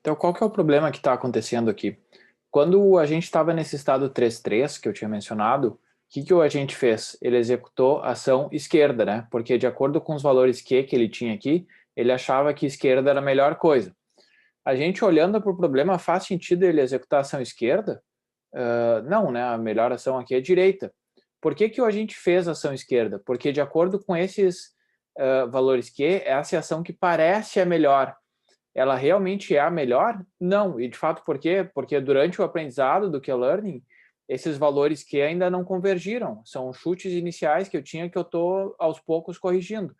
Então, qual que é o problema que está acontecendo aqui? Quando a gente estava nesse estado 3-3 que eu tinha mencionado, o que o agente fez? Ele executou ação esquerda, né? Porque de acordo com os valores que ele tinha aqui, ele achava que esquerda era a melhor coisa. A gente olhando para o problema, faz sentido ele executar ação esquerda? Não, né? A melhor ação aqui é direita. Por que o agente fez ação esquerda? Porque de acordo com esses valores essa é a ação que parece a melhor. Ela realmente é a melhor? Não. E de fato, por quê? Porque durante o aprendizado do Q-Learning, esses valores que ainda não convergiram. São chutes iniciais que eu tinha que eu estou aos poucos corrigindo.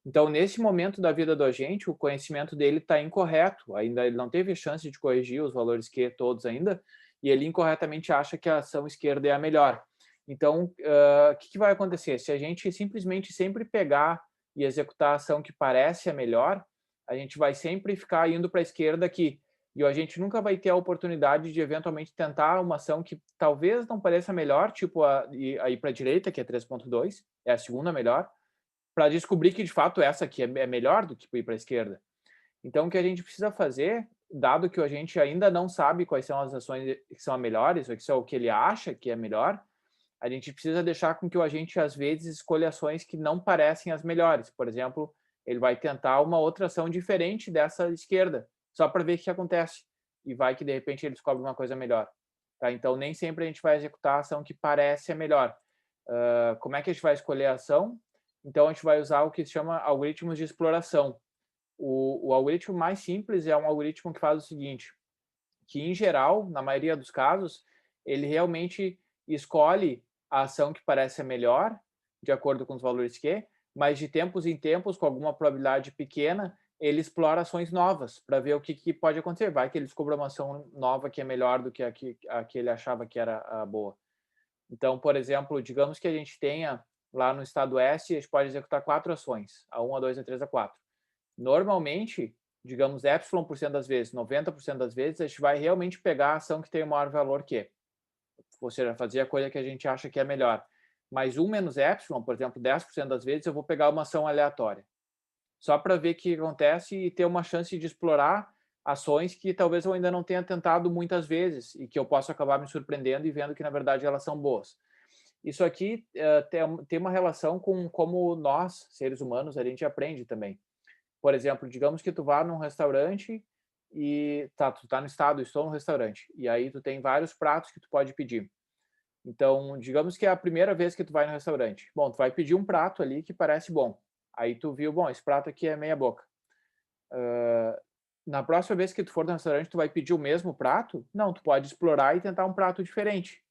Então, nesse momento da vida do agente, o conhecimento dele está incorreto. Ainda ele não teve chance de corrigir os valores Q todos ainda, e ele incorretamente acha que a ação esquerda é a melhor. Então, o que vai acontecer? Se a gente simplesmente sempre pegar e executar a ação que parece a melhor, a gente vai sempre ficar indo para a esquerda aqui. E a gente nunca vai ter a oportunidade de eventualmente tentar uma ação que talvez não pareça melhor, tipo a ir para a direita, que é 3.2, é a segunda melhor, para descobrir que de fato essa aqui é melhor do que ir para a esquerda. Então, o que a gente precisa fazer, dado que a gente ainda não sabe quais são as ações que são as melhores, ou que são o que ele acha que é melhor, a gente precisa deixar com que o agente, às vezes, escolha ações que não parecem as melhores. Por exemplo, ele vai tentar uma outra ação diferente dessa esquerda, só para ver o que acontece. E vai que, de repente, ele descobre uma coisa melhor. Tá? Então, nem sempre a gente vai executar a ação que parece a melhor. Como é que a gente vai escolher a ação? Então, a gente vai usar o que se chama algoritmos de exploração. O algoritmo mais simples é um algoritmo que faz o seguinte, que, em geral, na maioria dos casos, ele realmente escolhe a ação que parece a melhor, de acordo com os valores Q, mas de tempos em tempos, com alguma probabilidade pequena, ele explora ações novas para ver o que pode acontecer. Vai que ele descubra uma ação nova que é melhor do que a que ele achava que era a boa. Então, por exemplo, digamos que a gente tenha lá no estado S, a gente pode executar 4 ações, a 1, a 2, a 3, a 4. Normalmente, digamos, Y% das vezes, 90% das vezes, a gente vai realmente pegar a ação que tem o maior valor Q. Ou seja, fazer a coisa que a gente acha que é melhor. Mas 1 menos Y, por exemplo, 10% das vezes, eu vou pegar uma ação aleatória. Só para ver o que acontece e ter uma chance de explorar ações que talvez eu ainda não tenha tentado muitas vezes e que eu possa acabar me surpreendendo e vendo que, na verdade, elas são boas. Isso aqui tem uma relação com como nós, seres humanos, a gente aprende também. Por exemplo, digamos que tu vá num restaurante e tu tá no estado, estou no restaurante, e aí tu tem vários pratos que tu pode pedir. Então, digamos que é a primeira vez que tu vai no restaurante. Bom, tu vai pedir um prato ali que parece bom. Aí tu viu, bom, esse prato aqui é meia boca. Na próxima vez que tu for no restaurante, tu vai pedir o mesmo prato? Não, tu pode explorar e tentar um prato diferente,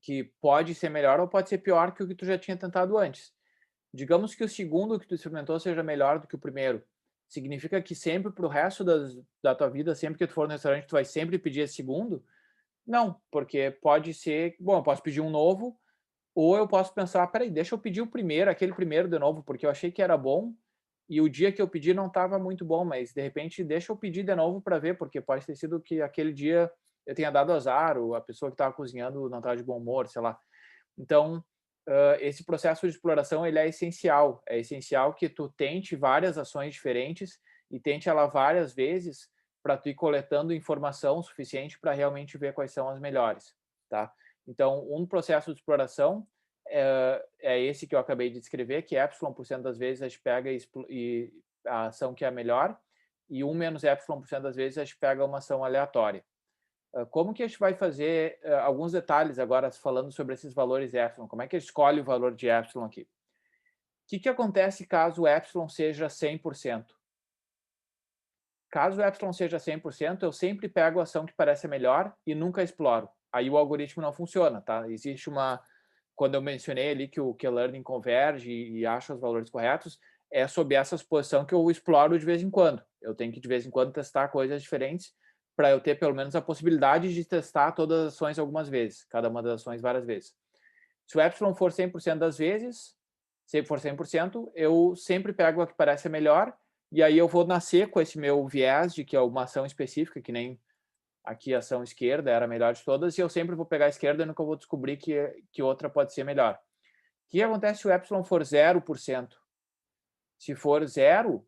que pode ser melhor ou pode ser pior que o que tu já tinha tentado antes. Digamos que o segundo que tu experimentou seja melhor do que o primeiro. Significa que sempre para o resto da tua vida, sempre que tu for no restaurante, tu vai sempre pedir esse segundo? Não, porque pode ser, bom, eu posso pedir um novo, ou eu posso pensar, peraí, deixa eu pedir o primeiro, aquele primeiro de novo, porque eu achei que era bom, e o dia que eu pedi não estava muito bom, mas de repente deixa eu pedir de novo para ver, porque pode ter sido que aquele dia eu tenha dado azar, ou a pessoa que estava cozinhando não estava de bom humor, sei lá. Então, esse processo de exploração ele é essencial que tu tente várias ações diferentes e tente ela várias vezes para tu ir coletando informação suficiente para realmente ver quais são as melhores, tá? Então, um processo de exploração é esse que eu acabei de descrever, que Y% das vezes a gente pega e a ação que é a melhor, e 1 menos Y% das vezes a gente pega uma ação aleatória. Como que a gente vai fazer alguns detalhes agora falando sobre esses valores epsilon? Como é que a gente escolhe o valor de epsilon aqui? O que acontece caso o epsilon seja 100%? Caso o epsilon seja 100%, eu sempre pego a ação que parece melhor e nunca exploro. Aí o algoritmo não funciona, tá? Existe uma... Quando eu mencionei ali que o Q-Learning converge e acha os valores corretos, é sob essa suposição que eu exploro de vez em quando. Eu tenho que, de vez em quando, testar coisas diferentes para eu ter, pelo menos, a possibilidade de testar todas as ações algumas vezes, cada uma das ações várias vezes. Se o epsilon for 100% das vezes, se for 100%, eu sempre pego a que parece a melhor, e aí eu vou nascer com esse meu viés de que é uma ação específica, que nem aqui a ação esquerda era a melhor de todas, e eu sempre vou pegar a esquerda e nunca vou descobrir que outra pode ser melhor. O que acontece se o epsilon for 0%? Se for zero,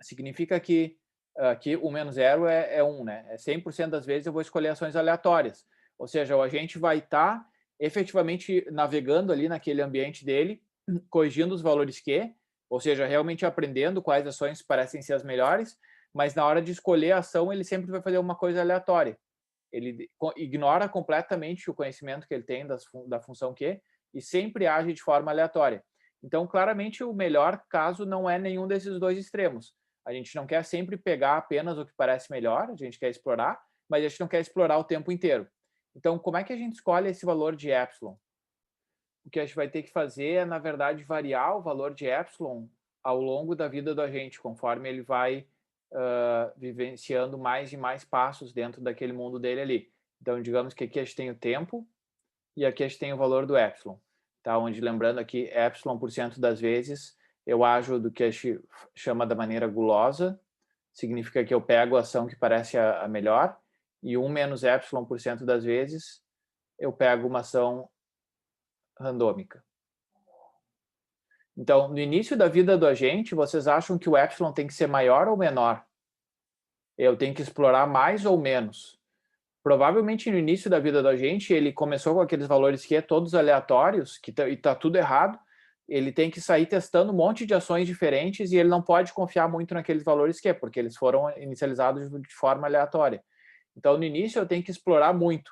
significa que aqui o menos zero é 1, né? 100% das vezes eu vou escolher ações aleatórias. Ou seja, o agente vai estar efetivamente navegando ali naquele ambiente dele, corrigindo os valores Q, ou seja, realmente aprendendo quais ações parecem ser as melhores, mas na hora de escolher a ação, ele sempre vai fazer uma coisa aleatória. Ele ignora completamente o conhecimento que ele tem da função Q e sempre age de forma aleatória. Então, claramente, o melhor caso não é nenhum desses dois extremos. A gente não quer sempre pegar apenas o que parece melhor, a gente quer explorar, mas a gente não quer explorar o tempo inteiro. Então, como é que a gente escolhe esse valor de epsilon? O que a gente vai ter que fazer é, na verdade, variar o valor de epsilon ao longo da vida do agente, conforme ele vai vivenciando mais e mais passos dentro daquele mundo dele ali. Então, digamos que aqui a gente tem o tempo e aqui a gente tem o valor do epsilon, tá? Onde, lembrando aqui, epsilon por cento das vezes eu ajo do que a gente chama da maneira gulosa, significa que eu pego a ação que parece a melhor, e 1 menos epsilon por cento das vezes eu pego uma ação randômica. Então, no início da vida do agente, vocês acham que o epsilon tem que ser maior ou menor? Eu tenho que explorar mais ou menos? Provavelmente no início da vida do agente, ele começou com aqueles valores que é todos aleatórios, e tá tudo errado. Ele tem que sair testando um monte de ações diferentes e ele não pode confiar muito naqueles valores que é, porque eles foram inicializados de forma aleatória. Então, no início, eu tenho que explorar muito.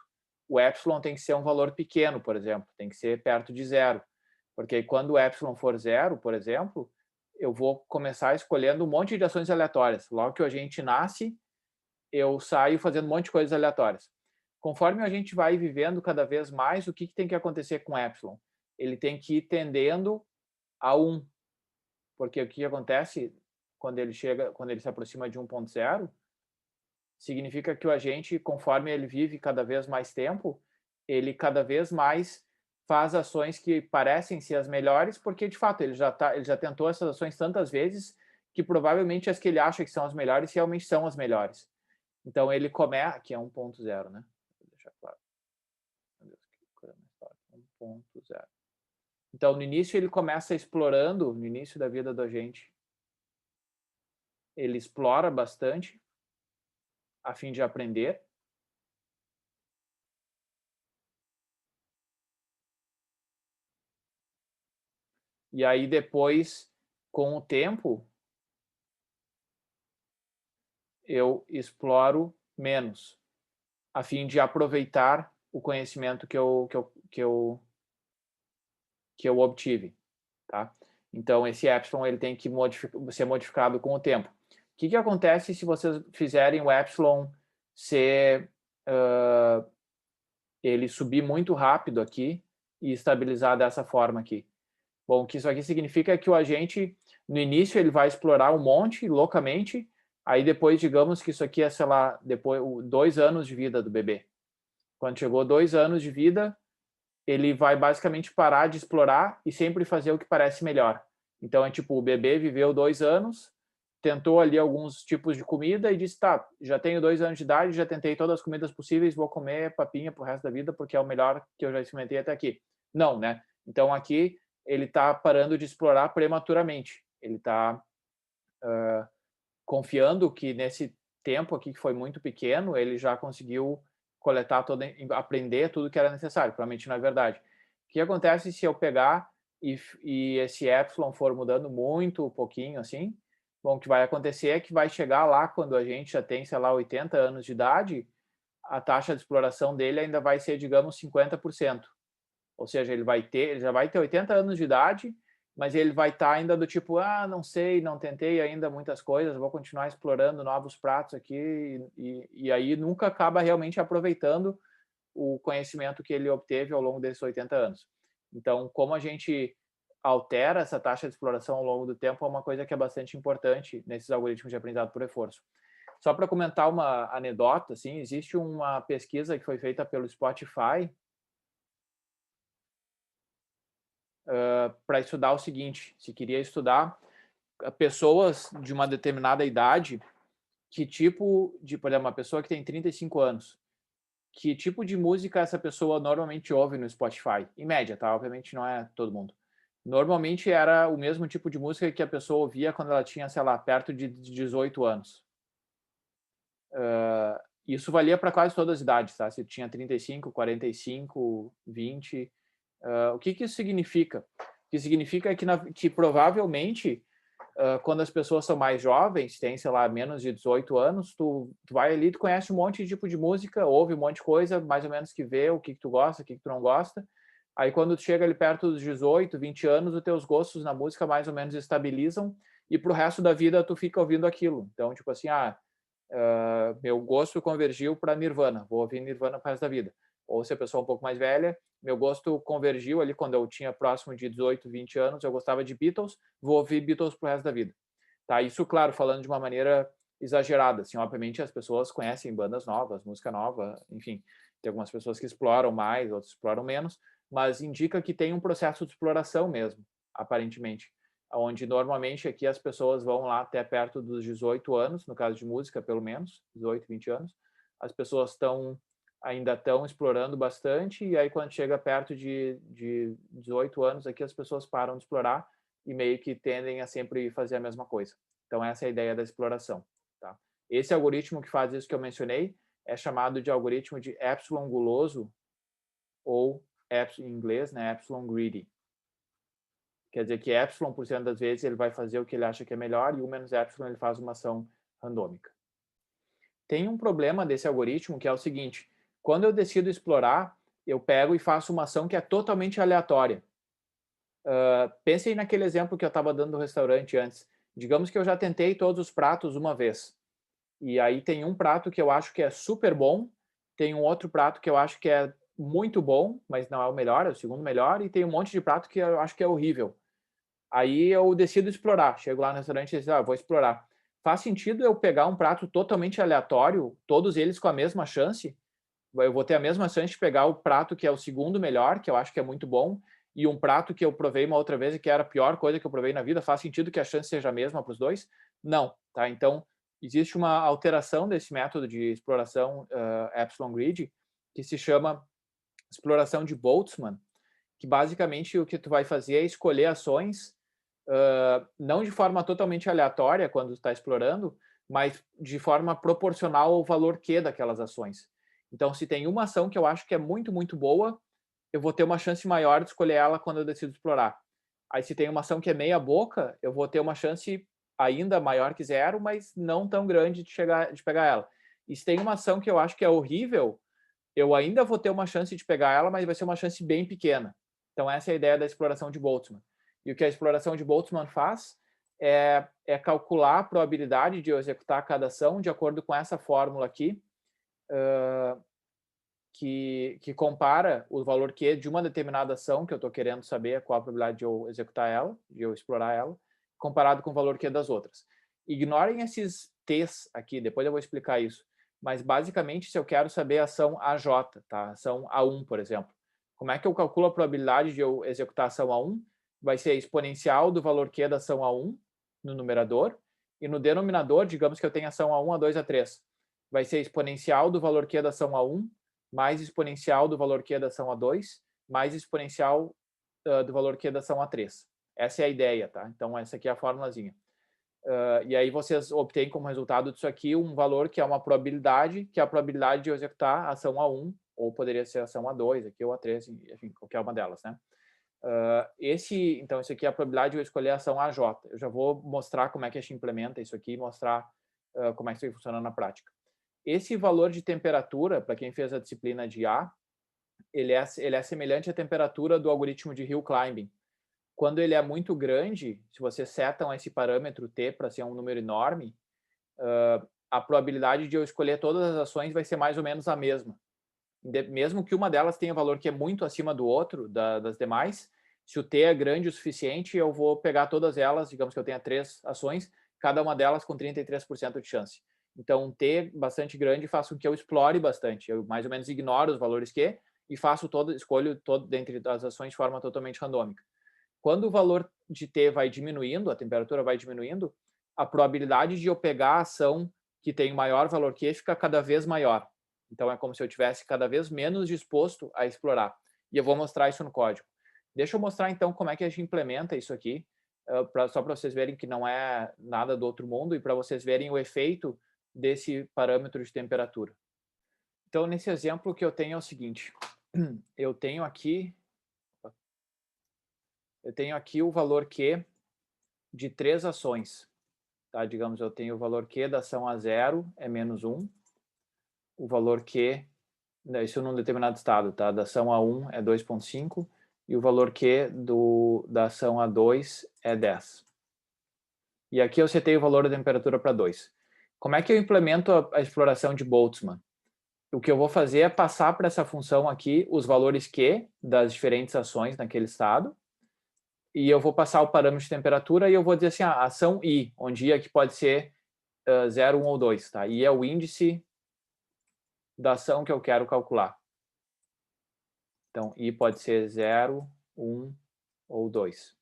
O epsilon tem que ser um valor pequeno, por exemplo, tem que ser perto de zero. Porque quando o epsilon for zero, por exemplo, eu vou começar escolhendo um monte de ações aleatórias. Logo que o agente nasce, eu saio fazendo um monte de coisas aleatórias. Conforme a gente vai vivendo cada vez mais, o que tem que acontecer com o epsilon? Ele tem que ir tendendo a 1. Porque o que acontece quando ele se aproxima de 1.0, significa que o agente, conforme ele vive cada vez mais tempo, ele cada vez mais faz ações que parecem ser as melhores, porque de fato ele já tentou essas ações tantas vezes que provavelmente as que ele acha que são as melhores realmente são as melhores. Então ele começa, aqui é 1.0, né? Vou deixar claro. Meu Deus, que coisa mais forte. 1.0. Então no início ele começa explorando, no início da vida do agente, ele explora bastante a fim de aprender. E aí depois, com o tempo, eu exploro menos, a fim de aproveitar o conhecimento que eu obtive, tá? Então esse epsilon ele tem que ser modificado com o tempo. O que acontece se vocês fizerem o epsilon ser ele subir muito rápido aqui e estabilizar dessa forma aqui? Bom, o que isso aqui significa é que o agente, no início, ele vai explorar um monte loucamente, aí depois, digamos que isso aqui é, sei lá, depois 2 anos de vida do bebê. Quando chegou 2 anos de vida, ele vai basicamente parar de explorar e sempre fazer o que parece melhor. Então, é tipo, o bebê viveu 2 anos, tentou ali alguns tipos de comida e disse, tá, já tenho 2 anos de idade, já tentei todas as comidas possíveis, vou comer papinha pro resto da vida porque é o melhor que eu já experimentei até aqui. Não, né? Então, aqui, ele está parando de explorar prematuramente. Ele está confiando que nesse tempo aqui, que foi muito pequeno, ele já conseguiu coletar aprender tudo que era necessário. Provavelmente não é verdade. O que acontece se eu pegar e esse epsilon for mudando muito, pouquinho assim? Bom, o que vai acontecer é que vai chegar lá quando a gente já tem, sei lá, 80 anos de idade, a taxa de exploração dele ainda vai ser, digamos, 50%. Ou seja, ele já vai ter 80 anos de idade, mas ele vai estar ainda do tipo, não sei, não tentei ainda muitas coisas, vou continuar explorando novos pratos aqui, e aí nunca acaba realmente aproveitando o conhecimento que ele obteve ao longo desses 80 anos. Então, como a gente altera essa taxa de exploração ao longo do tempo é uma coisa que é bastante importante nesses algoritmos de aprendizado por reforço. Só para comentar uma anedota, assim, existe uma pesquisa que foi feita pelo Spotify para estudar o seguinte: se queria estudar pessoas de uma determinada idade, que tipo de, por exemplo, uma pessoa que tem 35 anos, que tipo de música essa pessoa normalmente ouve no Spotify? Em média, tá? Obviamente não é todo mundo. Normalmente era o mesmo tipo de música que a pessoa ouvia quando ela tinha, sei lá, perto de 18 anos. Isso valia para quase todas as idades, tá? Se tinha 35, 45, 20. O que isso significa? O que significa é que provavelmente, quando as pessoas são mais jovens, tem, sei lá, menos de 18 anos, tu vai ali, tu conhece um monte de tipo de música, ouve um monte de coisa, mais ou menos que vê o que tu gosta, o que tu não gosta. Aí quando tu chega ali perto dos 18, 20 anos, os teus gostos na música mais ou menos estabilizam e pro resto da vida tu fica ouvindo aquilo. Então, tipo assim, meu gosto convergiu para Nirvana, vou ouvir Nirvana pro resto da vida. Ou se a pessoa é um pouco mais velha, meu gosto convergiu ali quando eu tinha próximo de 18, 20 anos, eu gostava de Beatles, vou ouvir Beatles pro resto da vida. Tá? Isso, claro, falando de uma maneira exagerada. Assim, obviamente as pessoas conhecem bandas novas, música nova, enfim. Tem algumas pessoas que exploram mais, outras exploram menos, mas indica que tem um processo de exploração mesmo, aparentemente. Onde normalmente aqui as pessoas vão lá até perto dos 18 anos, no caso de música, pelo menos, 18, 20 anos. As pessoas ainda estão explorando bastante, e aí quando chega perto de 18 anos aqui, as pessoas param de explorar e meio que tendem a sempre fazer a mesma coisa. Então, essa é a ideia da exploração. Tá? Esse algoritmo que faz isso que eu mencionei é chamado de algoritmo de epsilon guloso, ou em inglês, né, epsilon greedy. Quer dizer que epsilon, por cento das vezes, ele vai fazer o que ele acha que é melhor, e o menos epsilon ele faz uma ação randômica. Tem um problema desse algoritmo que é o seguinte: quando eu decido explorar, eu pego e faço uma ação que é totalmente aleatória. Pensem naquele exemplo que eu estava dando do restaurante antes. Digamos que eu já tentei todos os pratos uma vez. E aí tem um prato que eu acho que é super bom, tem um outro prato que eu acho que é muito bom, mas não é o melhor, é o segundo melhor, e tem um monte de prato que eu acho que é horrível. Aí eu decido explorar. Chego lá no restaurante e digo, vou explorar. Faz sentido eu pegar um prato totalmente aleatório, todos eles com a mesma chance? Eu vou ter a mesma chance de pegar o prato que é o segundo melhor, que eu acho que é muito bom, e um prato que eu provei uma outra vez e que era a pior coisa que eu provei na vida. Faz sentido que a chance seja a mesma para os dois? Não, tá? Então, existe uma alteração desse método de exploração Epsilon Grid, que se chama exploração de Boltzmann, que basicamente o que tu vai fazer é escolher ações, não de forma totalmente aleatória quando está explorando, mas de forma proporcional ao valor Q daquelas ações. Então, se tem uma ação que eu acho que é muito, muito boa, eu vou ter uma chance maior de escolher ela quando eu decido explorar. Aí, se tem uma ação que é meia boca, eu vou ter uma chance ainda maior que zero, mas não tão grande de pegar ela. E se tem uma ação que eu acho que é horrível, eu ainda vou ter uma chance de pegar ela, mas vai ser uma chance bem pequena. Então, essa é a ideia da exploração de Boltzmann. E o que a exploração de Boltzmann faz é calcular a probabilidade de eu executar cada ação de acordo com essa fórmula aqui, que compara o valor Q de uma determinada ação, que eu estou querendo saber qual a probabilidade de eu executar ela, de eu explorar ela, comparado com o valor Q das outras. Ignorem esses T's aqui, depois eu vou explicar isso. Mas, basicamente, se eu quero saber a ação AJ, tá? Ação A1, por exemplo, como é que eu calculo a probabilidade de eu executar a ação A1? Vai ser exponencial do valor Q da ação A1 no numerador, e no denominador, digamos que eu tenho ação A1, A2, A3. Vai ser exponencial do valor Q da ação A1 mais exponencial do valor Q da ação A2, mais exponencial do valor Q da ação A3. Essa é a ideia, tá? Então, essa aqui é a formulazinha. E aí vocês obtêm como resultado disso aqui um valor que é uma probabilidade, que é a probabilidade de eu executar a ação A1, ou poderia ser a ação A2, aqui, ou A3, enfim, qualquer uma delas, né? Então, isso aqui é a probabilidade de eu escolher a ação AJ. Eu já vou mostrar como é que a gente implementa isso aqui e mostrar como é que isso funciona na prática. Esse valor de temperatura, para quem fez a disciplina de A, ele é semelhante à temperatura do algoritmo de hill climbing. Quando ele é muito grande, se vocês setam esse parâmetro T para ser um número enorme, a probabilidade de eu escolher todas as ações vai ser mais ou menos a mesma. Mesmo que uma delas tenha valor que é muito acima do outro, das demais, se o T é grande o suficiente, eu vou pegar todas elas, digamos que eu tenha 3 ações, cada uma delas com 33% de chance. Então, um T bastante grande faz com que eu explore bastante. Eu mais ou menos ignoro os valores Q e escolho todo dentre as ações de forma totalmente randômica. Quando o valor de T vai diminuindo, a temperatura vai diminuindo, a probabilidade de eu pegar a ação que tem maior valor Q fica cada vez maior. Então, é como se eu tivesse cada vez menos disposto a explorar. E eu vou mostrar isso no código. Deixa eu mostrar, então, como é que a gente implementa isso aqui, só para vocês verem que não é nada do outro mundo e para vocês verem o efeito desse parâmetro de temperatura. Então, nesse exemplo, o que eu tenho é o seguinte, eu tenho aqui o valor Q de 3 ações. Tá? Digamos, eu tenho o valor Q da ação A0 é menos 1, o valor Q, isso num determinado estado, tá? Da ação A1 é 2,5 e o valor Q da ação A2 é 10. E aqui eu setei o valor da temperatura para 2. Como é que eu implemento a exploração de Boltzmann? O que eu vou fazer é passar para essa função aqui os valores Q das diferentes ações naquele estado, e eu vou passar o parâmetro de temperatura e eu vou dizer assim, a ação I, onde I aqui pode ser 0, 1 ou 2, tá? I é o índice da ação que eu quero calcular. Então, I pode ser 0, 1 ou 2.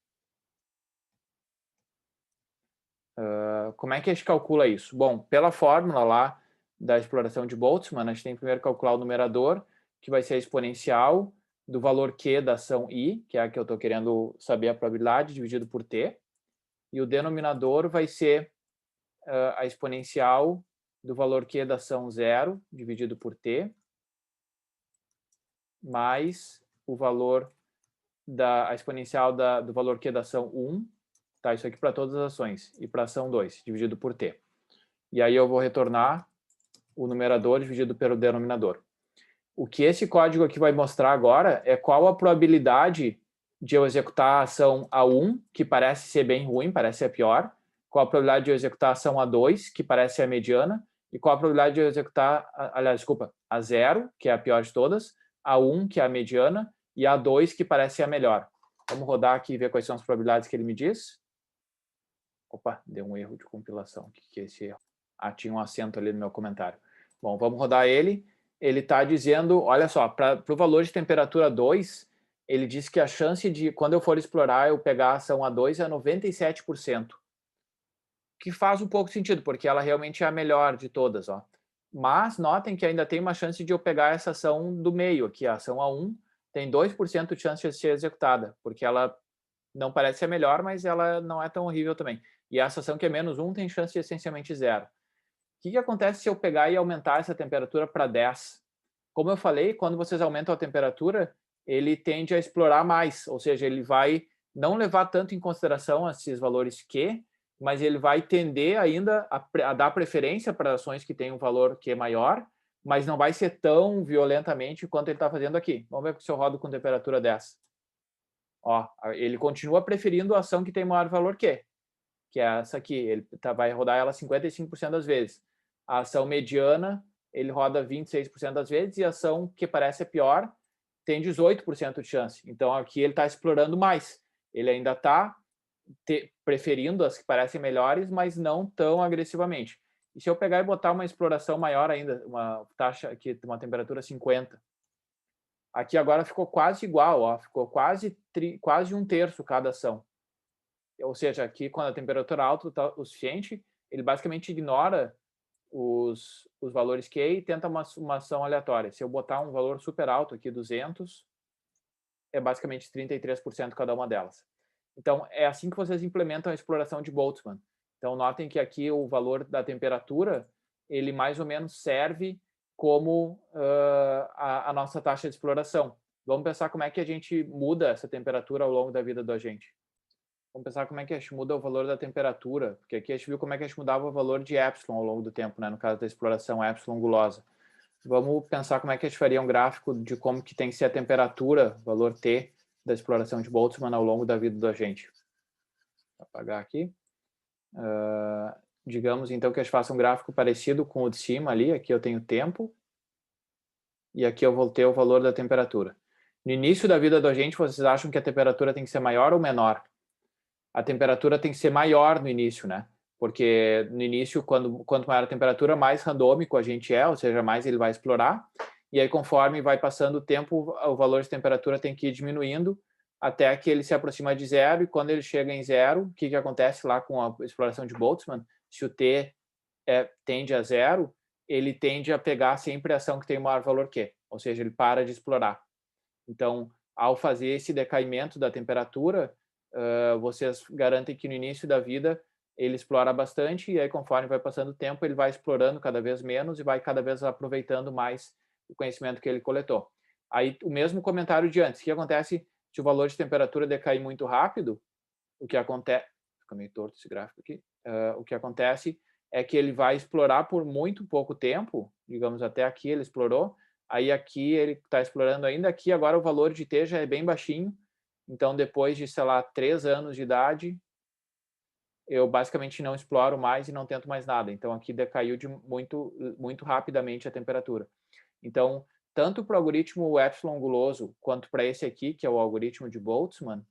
Como é que a gente calcula isso? Bom, pela fórmula lá da exploração de Boltzmann, a gente tem que primeiro calcular o numerador, que vai ser a exponencial do valor Q da ação I, que é a que eu estou querendo saber a probabilidade, dividido por T. E o denominador vai ser a exponencial do valor Q da ação 0, dividido por T, mais o valor a exponencial do valor Q da ação 1, tá? Isso aqui para todas as ações, e para a ação 2, dividido por T. E aí eu vou retornar o numerador dividido pelo denominador. O que esse código aqui vai mostrar agora é qual a probabilidade de eu executar a ação A1, que parece ser bem ruim, parece ser a pior, qual a probabilidade de eu executar a ação A2, que parece ser a mediana, e qual a probabilidade de eu executar, aliás, desculpa, a 0, que é a pior de todas, a 1, que é a mediana, e a 2, que parece ser a melhor. Vamos rodar aqui e ver quais são as probabilidades que ele me diz. Opa, deu um erro de compilação. O que é esse erro? Ah, tinha um acento ali no meu comentário. Bom, vamos rodar ele. Ele está dizendo, olha só, para o valor de temperatura 2, ele diz que a chance de, quando eu for explorar, eu pegar a ação A2 é 97%. Que faz um pouco sentido, porque ela realmente é a melhor de todas, ó. Mas notem que ainda tem uma chance de eu pegar essa ação do meio aqui, a ação A1 tem 2% de chance de ser executada, porque ela não parece ser melhor, mas ela não é tão horrível também. E essa ação que é menos 1 tem chance de essencialmente 0. O que acontece se eu pegar e aumentar essa temperatura para 10? Como eu falei, quando vocês aumentam a temperatura, ele tende a explorar mais, ou seja, ele vai não levar tanto em consideração esses valores Q, mas ele vai tender ainda a dar preferência para ações que têm um valor Q maior, mas não vai ser tão violentamente quanto ele está fazendo aqui. Vamos ver se eu rodo com temperatura 10. Ó, ele continua preferindo a ação que tem maior valor Q, que é essa aqui. Ele vai rodar ela 55% das vezes. A ação mediana, ele roda 26% das vezes, e a ação que parece a pior tem 18% de chance. Então, aqui ele está explorando mais. Ele ainda está preferindo as que parecem melhores, mas não tão agressivamente. E se eu pegar e botar uma exploração maior ainda, uma taxa aqui, uma temperatura 50, aqui agora ficou quase igual, ó, ficou quase 1/3 cada ação. Ou seja, aqui quando a temperatura é alta o suficiente, ele basicamente ignora os valores Q e tenta uma ação aleatória. Se eu botar um valor super alto aqui, 200, é basicamente 33% cada uma delas. Então, é assim que vocês implementam a exploração de Boltzmann. Então, notem que aqui o valor da temperatura, ele mais ou menos serve como a nossa taxa de exploração. Vamos pensar como é que a gente muda essa temperatura ao longo da vida do agente. Vamos pensar como é que a gente muda o valor da temperatura, porque aqui a gente viu como é que a gente mudava o valor de epsilon ao longo do tempo, né? No caso da exploração epsilon gulosa. Vamos pensar como é que a gente faria um gráfico de como que tem que ser a temperatura, valor T, da exploração de Boltzmann ao longo da vida do agente. Vou apagar aqui. Digamos, então, que a gente faça um gráfico parecido com o de cima ali. Aqui eu tenho tempo. E aqui eu vou ter o valor da temperatura. No início da vida do agente, vocês acham que a temperatura tem que ser maior ou menor? A temperatura tem que ser maior no início, né? Porque no início, quanto maior a temperatura, mais randômico a gente é, ou seja, mais ele vai explorar. E aí, conforme vai passando o tempo, o valor de temperatura tem que ir diminuindo até que ele se aproxima de 0. E quando ele chega em 0, o que acontece lá com a exploração de Boltzmann? Se o T tende a 0, ele tende a pegar sempre a ação que tem o maior valor Q, ou seja, ele para de explorar. Então, ao fazer esse decaimento da temperatura, vocês garantem que no início da vida ele explora bastante, e aí conforme vai passando o tempo, ele vai explorando cada vez menos e vai cada vez aproveitando mais o conhecimento que ele coletou. Aí, o mesmo comentário de antes, o que acontece se o valor de temperatura decair muito rápido? O que acontece... Fica meio torto esse gráfico aqui. O que acontece é que ele vai explorar por muito pouco tempo, digamos, até aqui ele explorou, aí aqui ele está explorando ainda, aqui agora o valor de T já é bem baixinho, então depois de, sei lá, 3 anos de idade, eu basicamente não exploro mais e não tento mais nada. Então aqui decaiu de muito rapidamente a temperatura. Então, tanto para o algoritmo epsilon guloso quanto para esse aqui, que é o algoritmo de Boltzmann,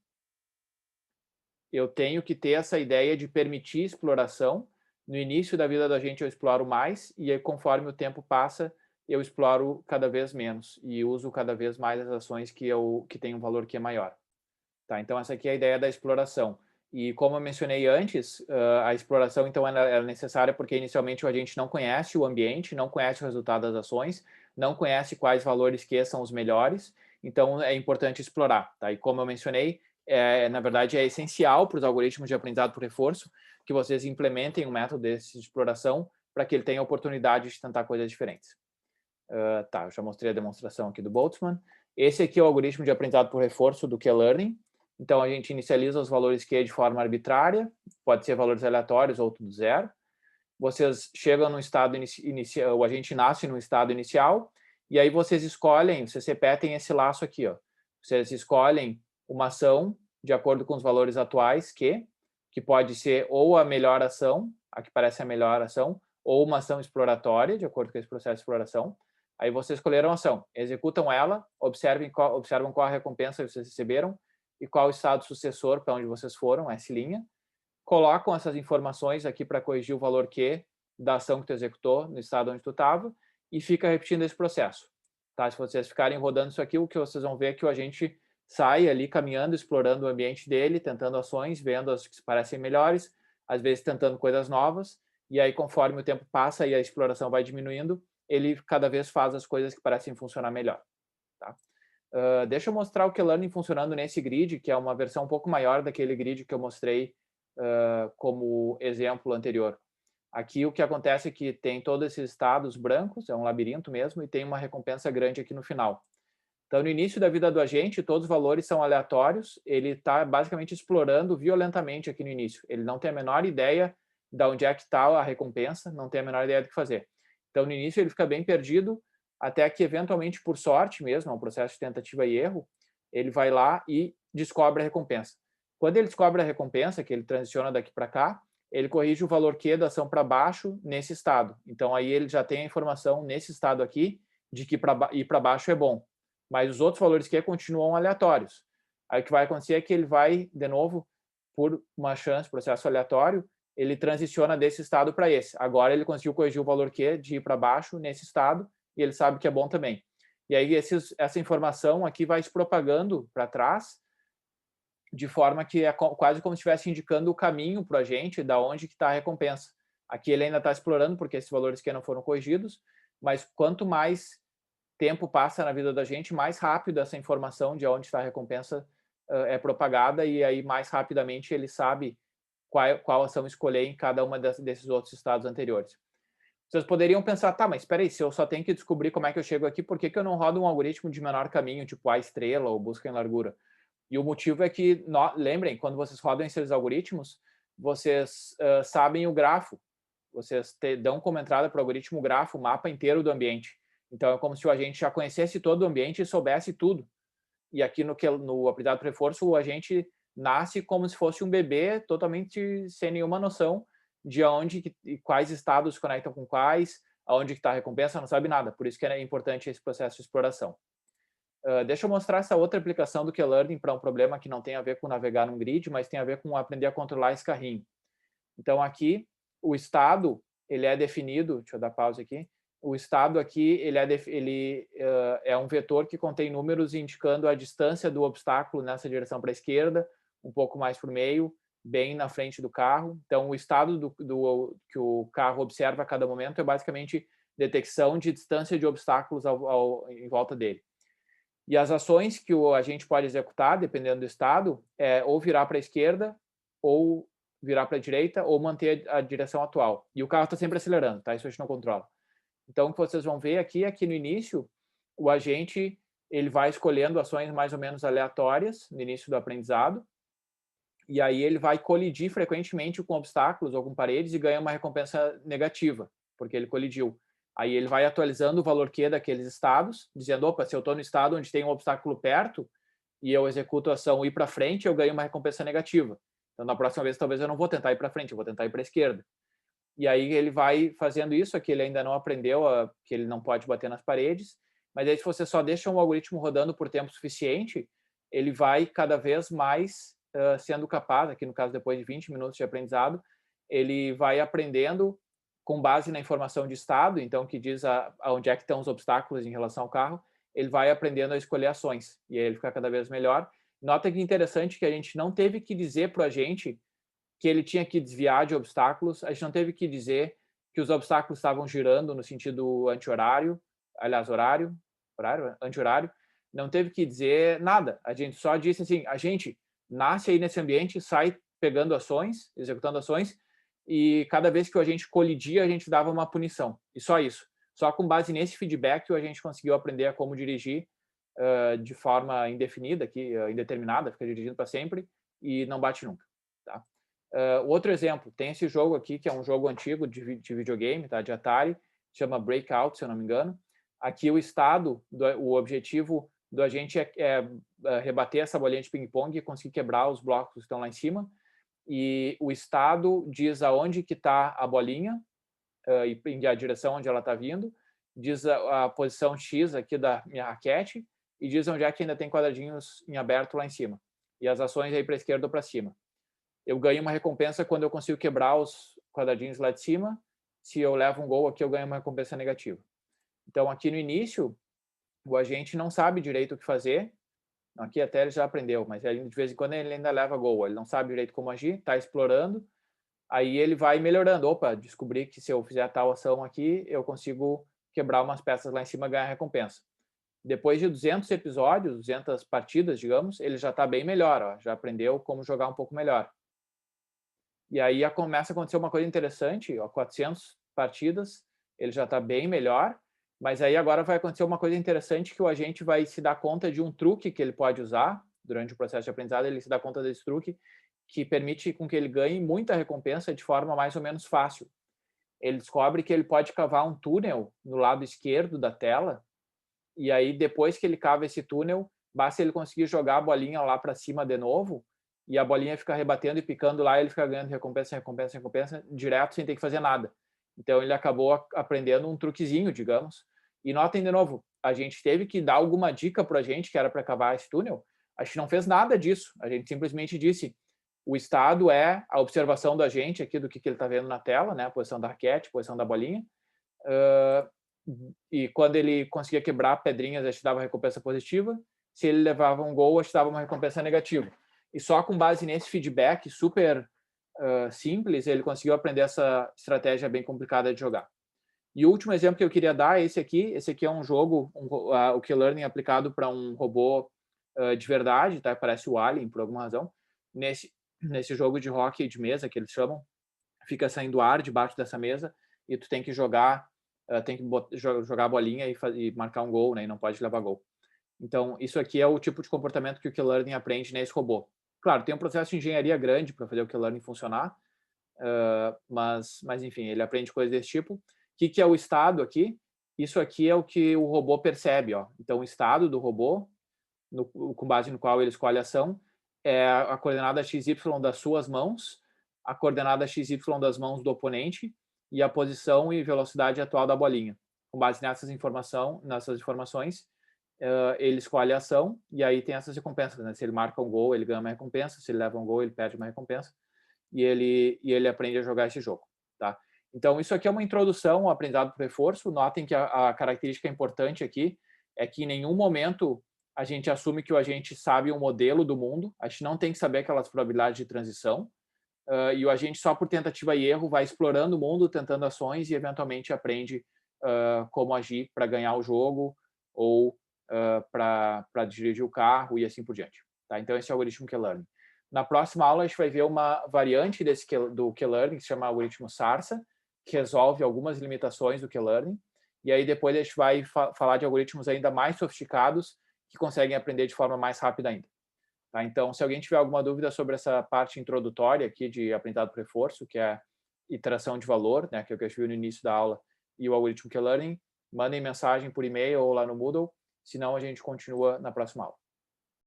eu tenho que ter essa ideia de permitir exploração. No início da vida da gente eu exploro mais, e aí, conforme o tempo passa, eu exploro cada vez menos e uso cada vez mais as ações que têm um valor que é maior. Tá? Então, essa aqui é a ideia da exploração. E como eu mencionei antes, a exploração, então, ela é necessária porque inicialmente a gente não conhece o ambiente, não conhece o resultado das ações, não conhece quais valores que são os melhores, então é importante explorar. Tá? E como eu mencionei, na verdade é essencial para os algoritmos de aprendizado por reforço que vocês implementem um método desse de exploração para que ele tenha a oportunidade de tentar coisas diferentes. Tá, eu já mostrei a demonstração aqui do Boltzmann. Esse aqui é o algoritmo de aprendizado por reforço do Q-Learning. Então, a gente inicializa os valores Q de forma arbitrária, pode ser valores aleatórios ou tudo zero. Vocês chegam no estado inicial, a gente nasce no estado inicial, e aí vocês escolhem, vocês repetem esse laço aqui, ó. Vocês escolhem uma ação de acordo com os valores atuais, que pode ser ou a melhor ação, a que parece a melhor ação, ou uma ação exploratória, de acordo com esse processo de exploração. Aí vocês escolheram a ação, executam ela, observam qual a recompensa que vocês receberam e qual o estado sucessor para onde vocês foram, S', colocam essas informações aqui para corrigir o valor Q da ação que tu executou no estado onde tu estava e fica repetindo esse processo. Tá? Se vocês ficarem rodando isso aqui, o que vocês vão ver é que o agente sai ali caminhando, explorando o ambiente dele, tentando ações, vendo as que parecem melhores, às vezes tentando coisas novas, e aí conforme o tempo passa e a exploração vai diminuindo, ele cada vez faz as coisas que parecem funcionar melhor. Tá? Deixa eu mostrar o Q-Learning funcionando nesse grid, que é uma versão um pouco maior daquele grid que eu mostrei como exemplo anterior. Aqui o que acontece é que tem todos esses estados brancos, é um labirinto mesmo, e tem uma recompensa grande aqui no final. Então, no início da vida do agente, todos os valores são aleatórios, ele está basicamente explorando violentamente aqui no início. Ele não tem a menor ideia de onde é que está a recompensa, não tem a menor ideia do que fazer. Então, no início, ele fica bem perdido, até que, eventualmente, por sorte mesmo, é um processo de tentativa e erro, ele vai lá e descobre a recompensa. Quando ele descobre a recompensa, que ele transiciona daqui para cá, ele corrige o valor Q da ação para baixo nesse estado. Então, aí ele já tem a informação nesse estado aqui de que ir para baixo é bom. Mas os outros valores Q continuam aleatórios. Aí o que vai acontecer é que ele vai, de novo, por uma chance, processo aleatório, ele transiciona desse estado para esse. Agora ele conseguiu corrigir o valor Q de ir para baixo nesse estado e ele sabe que é bom também. E aí essa informação aqui vai se propagando para trás de forma que é quase como se estivesse indicando o caminho para a gente da onde que está a recompensa. Aqui ele ainda está explorando porque esses valores Q não foram corrigidos, mas quanto mais tempo passa na vida da gente, mais rápido essa informação de onde está a recompensa é propagada, e aí mais rapidamente ele sabe qual ação escolher em cada uma desses outros estados anteriores. Vocês poderiam pensar, tá, mas espera aí, se eu só tenho que descobrir como é que eu chego aqui, por que eu não rodo um algoritmo de menor caminho, tipo a estrela ou busca em largura? E o motivo é que, lembrem, quando vocês rodam esses algoritmos, vocês sabem o grafo, vocês dão como entrada para o algoritmo o grafo, o mapa inteiro do ambiente. Então, é como se o agente já conhecesse todo o ambiente e soubesse tudo. E aqui no aprendizado por reforço, o agente nasce como se fosse um bebê, totalmente sem nenhuma noção de onde e quais estados se conectam com quais, aonde está a recompensa, não sabe nada. Por isso que é importante esse processo de exploração. Deixa eu mostrar essa outra aplicação do Q-Learning para um problema que não tem a ver com navegar num grid, mas tem a ver com aprender a controlar esse carrinho. Então, aqui, o estado, ele é definido, deixa eu dar pausa aqui, o estado aqui, ele é um vetor que contém números indicando a distância do obstáculo nessa direção para a esquerda, um pouco mais para o meio, bem na frente do carro. Então, o estado que o carro observa a cada momento é basicamente detecção de distância de obstáculos em volta dele. E as ações que a gente pode executar, dependendo do estado, é ou virar para a esquerda ou virar para a direita ou manter a direção atual. E o carro está sempre acelerando, tá? Isso a gente não controla. Então, o que vocês vão ver aqui é que no início, o agente ele vai escolhendo ações mais ou menos aleatórias no início do aprendizado, e aí ele vai colidir frequentemente com obstáculos ou com paredes e ganha uma recompensa negativa, porque ele colidiu. Aí ele vai atualizando o valor Q daqueles estados, dizendo, opa, se eu estou no estado onde tem um obstáculo perto e eu executo a ação ir para frente, eu ganho uma recompensa negativa. Então, na próxima vez, talvez eu não vou tentar ir para frente, eu vou tentar ir para a esquerda. E aí ele vai fazendo isso, aqui ele ainda não aprendeu que ele não pode bater nas paredes, mas aí se você só deixa um algoritmo rodando por tempo suficiente, ele vai cada vez mais sendo capaz, aqui no caso depois de 20 minutos de aprendizado, ele vai aprendendo com base na informação de estado, então que diz aonde é que estão os obstáculos em relação ao carro, ele vai aprendendo a escolher ações, e aí ele fica cada vez melhor. Nota que interessante que a gente não teve que dizer para o agente que ele tinha que desviar de obstáculos, a gente não teve que dizer que os obstáculos estavam girando no sentido anti-horário, aliás, anti-horário, não teve que dizer nada, a gente só disse assim, a gente nasce aí nesse ambiente, sai pegando ações, executando ações, e cada vez que a gente colidia, a gente dava uma punição, e só isso. Só com base nesse feedback a gente conseguiu aprender a como dirigir de forma indefinida, aqui, indeterminada, fica dirigindo para sempre, e não bate nunca. Tá? Outro exemplo, tem esse jogo aqui, que é um jogo antigo de videogame, tá? De Atari, chama Breakout, se eu não me engano. Aqui o objetivo do agente é rebater essa bolinha de ping-pong e conseguir quebrar os blocos que estão lá em cima. E o estado diz aonde que está a bolinha e a direção onde ela está vindo, diz a posição X aqui da minha raquete e diz onde é que ainda tem quadradinhos em aberto lá em cima. E as ações aí para a esquerda ou para cima. Eu ganho uma recompensa quando eu consigo quebrar os quadradinhos lá de cima. Se eu levo um gol aqui, eu ganho uma recompensa negativa. Então, aqui no início, o agente não sabe direito o que fazer. Aqui até ele já aprendeu, mas de vez em quando ele ainda leva gol. Ele não sabe direito como agir, está explorando. Aí ele vai melhorando. Opa, descobri que se eu fizer tal ação aqui, eu consigo quebrar umas peças lá em cima e ganhar recompensa. Depois de 200 episódios, 200 partidas, digamos, ele já está bem melhor. Ó, já aprendeu como jogar um pouco melhor. E aí começa a acontecer uma coisa interessante, ó, 400 partidas, ele já está bem melhor, mas aí agora vai acontecer uma coisa interessante que o agente vai se dar conta de um truque que ele pode usar durante o processo de aprendizado, ele se dá conta desse truque que permite com que ele ganhe muita recompensa de forma mais ou menos fácil. Ele descobre que ele pode cavar um túnel no lado esquerdo da tela, e aí depois que ele cava esse túnel, basta ele conseguir jogar a bolinha lá para cima de novo, e a bolinha fica rebatendo e picando lá, e ele fica ganhando recompensa, recompensa, recompensa, direto, sem ter que fazer nada. Então, ele acabou aprendendo um truquezinho, digamos. E notem de novo, a gente teve que dar alguma dica para a gente, que era para cavar esse túnel. A gente não fez nada disso. A gente simplesmente disse, o estado é a observação da gente aqui do que ele está vendo na tela, né? A posição da raquete, a posição da bolinha. E quando ele conseguia quebrar pedrinhas, a gente dava recompensa positiva. Se ele levava um gol, a gente dava uma recompensa negativa. E só com base nesse feedback super simples, ele conseguiu aprender essa estratégia bem complicada de jogar. E o último exemplo que eu queria dar é esse aqui. Esse aqui é um jogo, o Q-Learning aplicado para um robô de verdade, tá? Parece o Alien, por alguma razão. Nesse jogo de hockey de mesa, que eles chamam, fica saindo ar debaixo dessa mesa e tu tem que jogar, jogar a bolinha e marcar um gol, né? E não pode levar gol. Então, isso aqui é o tipo de comportamento que o Q-Learning aprende nesse robô. Claro, tem um processo de engenharia grande para fazer o Q-Learning funcionar, mas, enfim, ele aprende coisas desse tipo. O que é o estado aqui? Isso aqui é o que o robô percebe. Ó. Então, o estado do robô, com base no qual ele escolhe a ação, é a coordenada XY das suas mãos, a coordenada XY das mãos do oponente e a posição e velocidade atual da bolinha. Com base nessas informações, ele escolhe a ação e aí tem essas recompensas, né? Se ele marca um gol, ele ganha uma recompensa, se ele leva um gol, ele perde uma recompensa e ele aprende a jogar esse jogo, tá? Então, isso aqui é uma introdução ao aprendizado por reforço. Notem que a característica importante aqui é que em nenhum momento a gente assume que o agente sabe um modelo do mundo, a gente não tem que saber aquelas probabilidades de transição, e o agente só por tentativa e erro vai explorando o mundo, tentando ações e eventualmente aprende como agir para ganhar o jogo ou para dirigir o carro e assim por diante. Tá? Então, esse é o algoritmo Q-Learning. Na próxima aula, a gente vai ver uma variante do Q-Learning, que se chama algoritmo Sarsa, que resolve algumas limitações do Q-Learning. E aí depois a gente vai falar de algoritmos ainda mais sofisticados que conseguem aprender de forma mais rápida ainda. Tá? Então, se alguém tiver alguma dúvida sobre essa parte introdutória aqui de aprendizado por reforço, que é iteração de valor, né, que é o que a gente viu no início da aula, e o algoritmo Q-Learning, mandem mensagem por e-mail ou lá no Moodle, senão a gente continua na próxima aula.